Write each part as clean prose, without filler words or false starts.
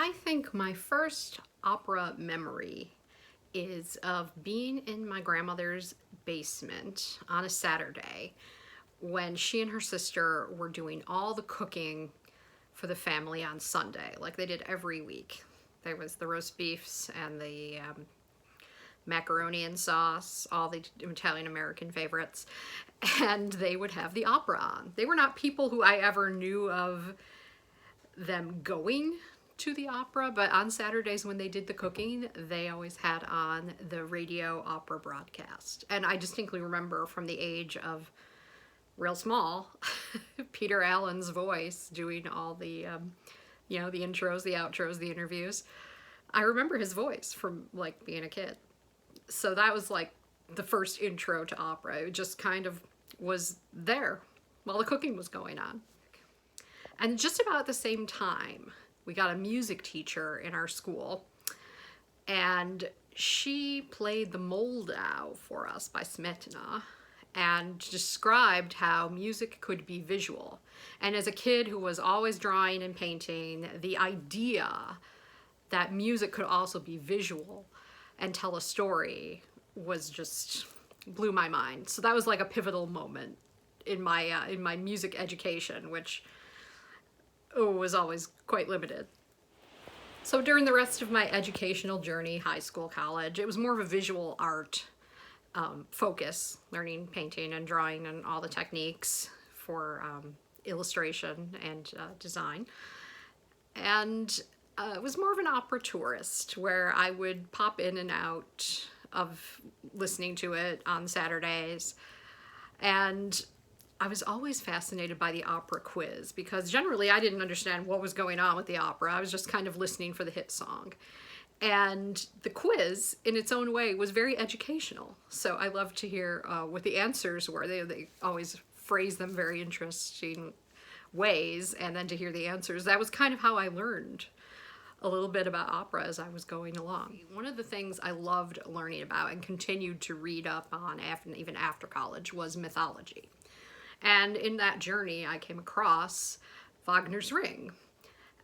I think my first opera memory is of being in my grandmother's basement on a Saturday when she and her sister were doing all the cooking for the family on Sunday, like they did every week. There was the roast beefs and the macaroni and sauce, all the Italian American favorites, and they would have the opera on. They were not people who I ever knew of them going to the opera, but on Saturdays when they did the cooking, they always had on the radio opera broadcast. And I distinctly remember from the age of real small, Peter Allen's voice doing all the, the intros, the outros, the interviews. I remember his voice from like being a kid. So that was like the first intro to opera. It just kind of was there while the cooking was going on. And just about at the same time, we got a music teacher in our school, and she played the Moldau for us by Smetana and described how music could be visual. And as a kid who was always drawing and painting, the idea that music could also be visual and tell a story was just blew my mind. So that was like a pivotal moment in my music education, which was always quite limited. So during the rest of my educational journey, high school, college, it was more of a visual art focus, learning painting and drawing and all the techniques for illustration and design. And it was more of an opera tourist where I would pop in and out of listening to it on Saturdays. And I was always fascinated by the opera quiz because generally I didn't understand what was going on with the opera. I was just kind of listening for the hit song. And the quiz, in its own way, was very educational. So I loved to hear what the answers were. They always phrase them very interesting ways, and then to hear the answers. That was kind of how I learned a little bit about opera as I was going along. One of the things I loved learning about and continued to read up on even after college was mythology. And in that journey, I came across Wagner's Ring.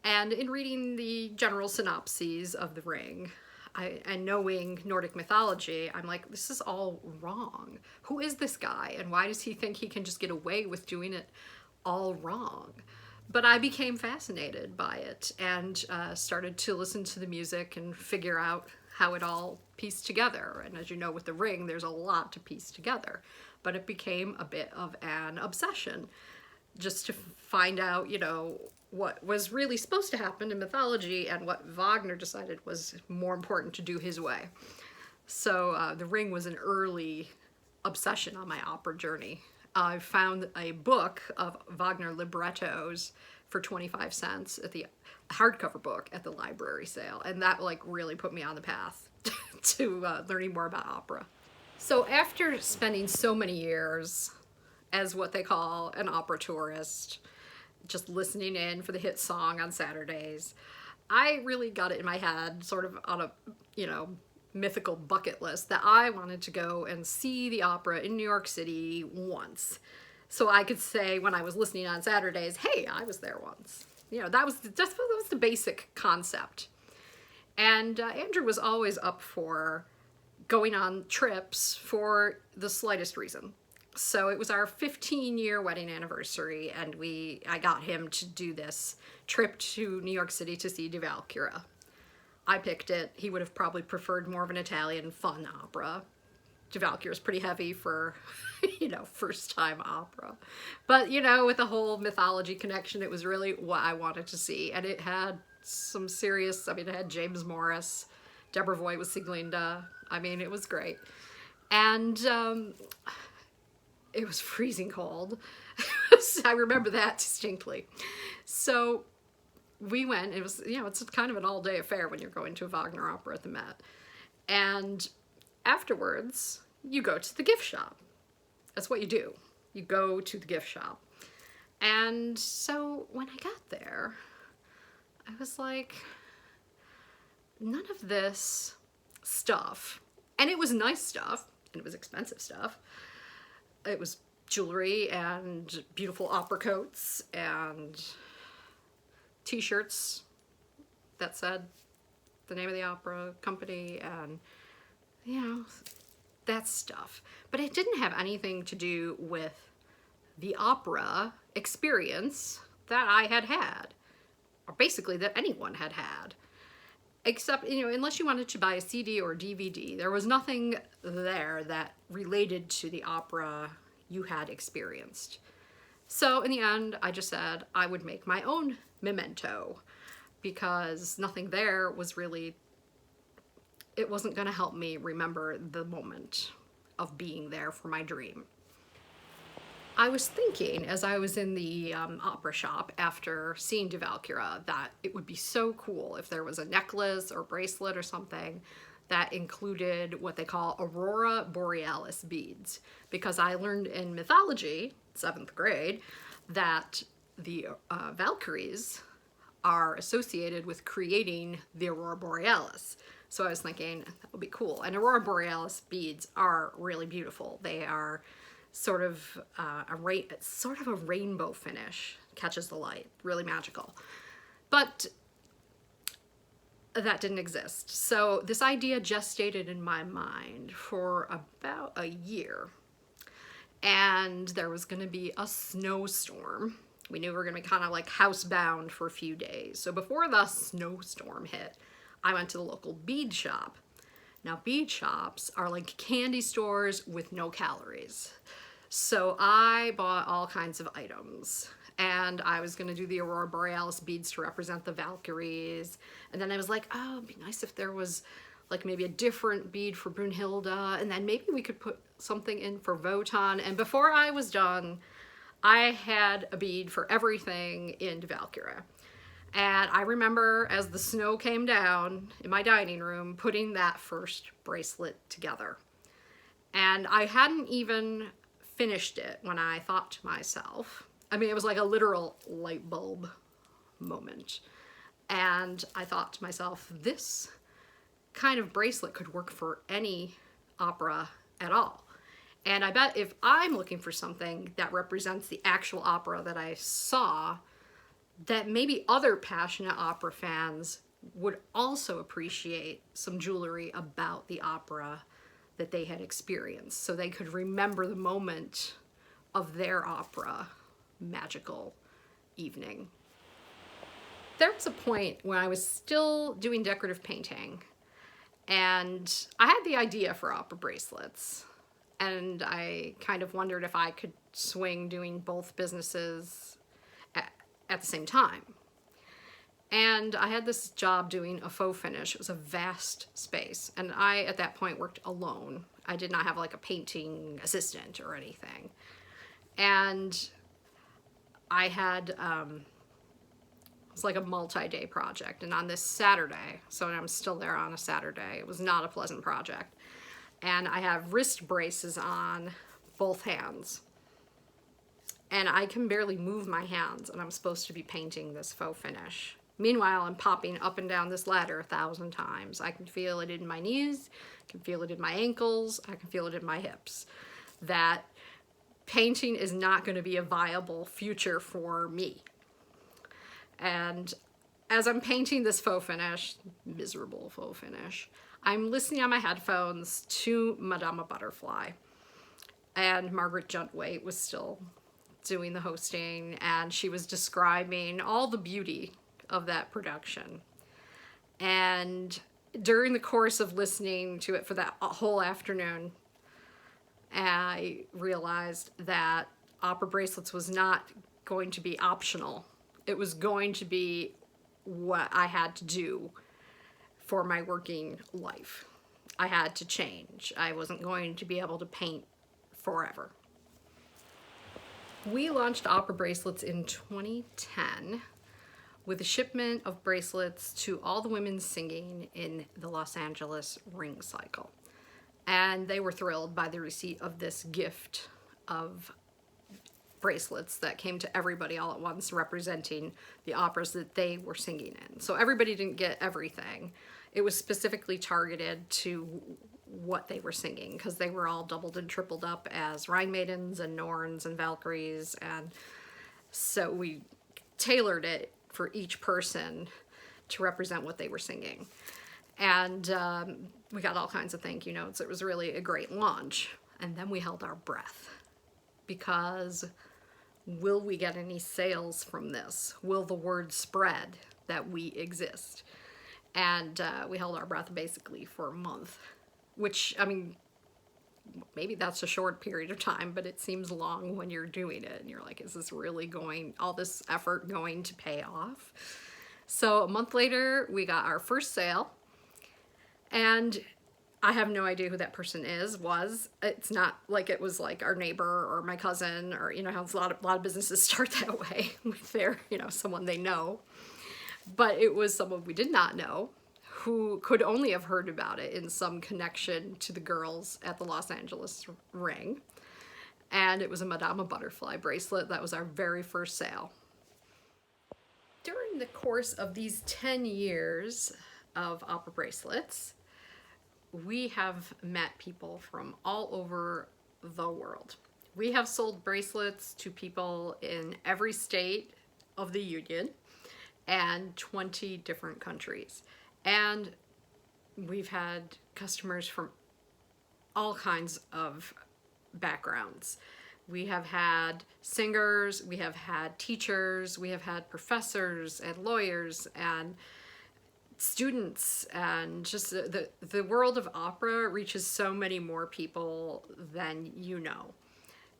And in reading the general synopses of the Ring, and knowing Nordic mythology, I'm like, this is all wrong. Who is this guy? And why does he think he can just get away with doing it all wrong? But I became fascinated by it and started to listen to the music and figure out how it all pieced together. And as you know, with the Ring, there's a lot to piece together. But it became a bit of an obsession just to find out, what was really supposed to happen in mythology and what Wagner decided was more important to do his way. So the Ring was an early obsession on my opera journey. I found a book of Wagner librettos for 25 cents at the hardcover book at the library sale, and that like really put me on the path to learning more about opera. So after spending so many years as what they call an opera tourist, just listening in for the hit song on Saturdays, I really got it in my head, sort of on a, mythical bucket list, that I wanted to go and see the opera in New York City once. So I could say when I was listening on Saturdays, hey, I was there once. That was the basic concept. And Andrew was always up for going on trips for the slightest reason. So it was our 15-year wedding anniversary, and I got him to do this trip to New York City to see Die Valkyrie. I picked it. He would have probably preferred more of an Italian fun opera. Die Valkyrie is pretty heavy for, first-time opera. But, with the whole mythology connection, it was really what I wanted to see. And it had some serious, it had James Morris, Deborah Voigt was Sieglinde. It was great. And it was freezing cold. I remember that distinctly. So we went. It was, it's kind of an all-day affair when you're going to a Wagner opera at the Met. And afterwards, you go to the gift shop. That's what you do. You go to the gift shop. And so when I got there, I was like, none of this stuff, and it was nice stuff, and it was expensive stuff. It was jewelry and beautiful opera coats and t-shirts that said the name of the opera company and, you know, that stuff. But it didn't have anything to do with the opera experience that I had had, or basically that anyone had had. Except, you know, unless you wanted to buy a CD or a DVD, there was nothing there that related to the opera you had experienced. So in the end, I just said I would make my own memento, because nothing there was really, it wasn't going to help me remember the moment of being there for my dream. I was thinking as I was in the opera shop after seeing Die Valkyrie that it would be so cool if there was a necklace or bracelet or something that included what they call Aurora Borealis beads, because I learned in mythology, 7th grade, that the Valkyries are associated with creating the Aurora Borealis. So I was thinking that would be cool. And Aurora Borealis beads are really beautiful. They are sort of a rainbow finish, catches the light, really magical. But that didn't exist. So this idea gestated in my mind for about a year. And there was going to be a snowstorm. We knew we were going to be kind of like housebound for a few days. So before the snowstorm hit, I went to the local bead shop. Now, bead shops are like candy stores with no calories. So I bought all kinds of items, and I was going to do the Aurora Borealis beads to represent the Valkyries. And then I was like, oh, it'd be nice if there was like maybe a different bead for Brunhilde, and then maybe we could put something in for Wotan. And before I was done, I had a bead for everything in Die Valkyrie. And I remember as the snow came down in my dining room, putting that first bracelet together. And I hadn't even finished it when I thought to myself, I mean, it was like a literal light bulb moment. And I thought to myself, this kind of bracelet could work for any opera at all. And I bet if I'm looking for something that represents the actual opera that I saw, that maybe other passionate opera fans would also appreciate some jewelry about the opera that they had experienced, so they could remember the moment of their opera magical evening. There was a point when I was still doing decorative painting, and I had the idea for opera bracelets, and I kind of wondered if I could swing doing both businesses at the same time. And I had this job doing a faux finish. It was a vast space. And I, at that point, worked alone. I did not have like a painting assistant or anything. And I had, it was like a multi-day project. And on this Saturday, so I'm still there on a Saturday, it was not a pleasant project. And I have wrist braces on both hands. And I can barely move my hands, and I'm supposed to be painting this faux finish. Meanwhile, I'm popping up and down this ladder 1,000 times. I can feel it in my knees, I can feel it in my ankles, I can feel it in my hips. That painting is not going to be a viable future for me. And as I'm painting this faux finish, miserable faux finish, I'm listening on my headphones to Madama Butterfly. And Margaret Juntwaite was still doing the hosting, and she was describing all the beauty of that production. And during the course of listening to it for that whole afternoon, I realized that opera bracelets was not going to be optional. It was going to be what I had to do for my working life. I had to change. I wasn't going to be able to paint forever. We launched opera bracelets in 2010 with a shipment of bracelets to all the women singing in the Los Angeles ring cycle. And they were thrilled by the receipt of this gift of bracelets that came to everybody all at once, representing the operas that they were singing in. So everybody didn't get everything. It was specifically targeted to what they were singing, because they were all doubled and tripled up as Rhine Maidens and Norns and Valkyries, and so we tailored it for each person to represent what they were singing. And we got all kinds of thank you notes. It was really a great launch. And then we held our breath, because will we get any sales from this? Will the word spread that we exist? And we held our breath basically for a month, which, I mean, maybe that's a short period of time, but it seems long when you're doing it. And you're like, is this really going, all this effort going to pay off? So a month later, we got our first sale. And I have no idea who that person was. It's not like it was like our neighbor or my cousin, or, you know, how a lot of businesses start that way with their, you know, someone they know. But it was someone we did not know, who could only have heard about it in some connection to the girls at the Los Angeles Ring. And it was a Madama Butterfly bracelet. That was our very first sale. During the course of these 10 years of opera bracelets, we have met people from all over the world. We have sold bracelets to people in every state of the Union and 20 different countries. And we've had customers from all kinds of backgrounds. We have had singers, we have had teachers, we have had professors and lawyers and students, and just the world of opera reaches so many more people than you know.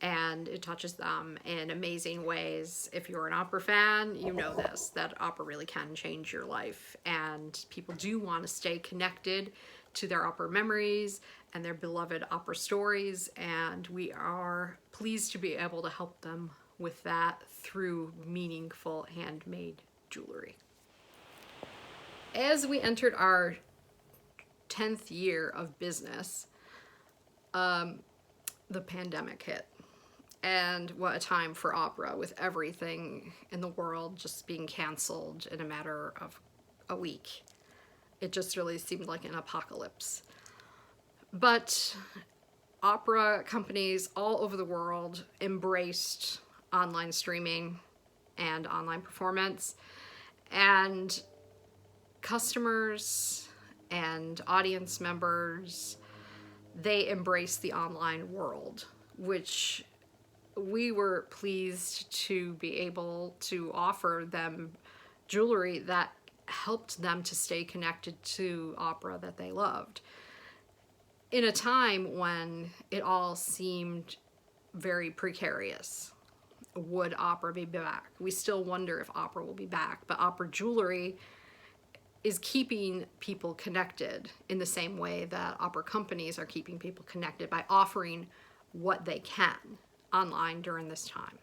And it touches them in amazing ways. If you're an opera fan, you know this, that opera really can change your life. And people do want to stay connected to their opera memories and their beloved opera stories. And we are pleased to be able to help them with that through meaningful handmade jewelry. As we entered our 10th year of business, the pandemic hit. And what a time for opera, with everything in the world just being canceled in a matter of a week. It just really seemed like an apocalypse. But opera companies all over the world embraced online streaming and online performance, and customers and audience members, they embraced the online world, which we were pleased to be able to offer them jewelry that helped them to stay connected to opera that they loved. In a time when it all seemed very precarious. Would opera be back? We still wonder if opera will be back, but opera jewelry is keeping people connected in the same way that opera companies are keeping people connected by offering what they can online during this time.